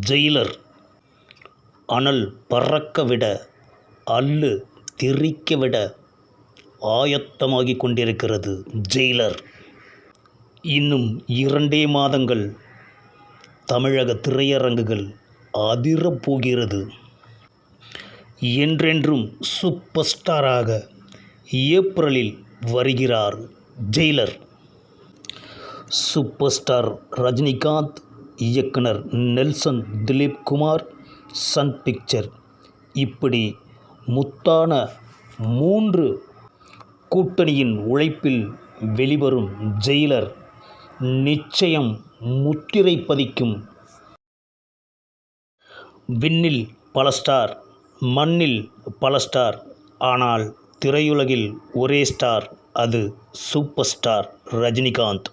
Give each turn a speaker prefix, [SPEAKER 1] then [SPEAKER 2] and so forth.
[SPEAKER 1] Jailer அனல் பறக்க விட அல்லு தெறிக்க விட ஆயத்தமாகிக் கொண்டிருக்கிறது ஜெயிலர். இன்னும் 2 மாதங்கள் தமிழக திரையரங்குகள் அதிரப் போகிறது. என்றென்றும் சூப்பர் ஸ்டாராக ஏப்ரலில் வருகிறார் ஜெயிலர். சூப்பர் ஸ்டார் ரஜினிகாந்த், இயக்குனர் நெல்சன் திலீப் குமார், சன் பிக்சர் இப்படி முத்தான 3 கூட்டணியின் உழைப்பில் வெளிவரும் ஜெயிலர் நிச்சயம் முத்திரை பதிக்கும். விண்ணில் பல ஸ்டார், மண்ணில் பல ஸ்டார், ஆனால் திரையுலகில் ஒரே ஸ்டார், அது சூப்பர் ஸ்டார் ரஜினிகாந்த்.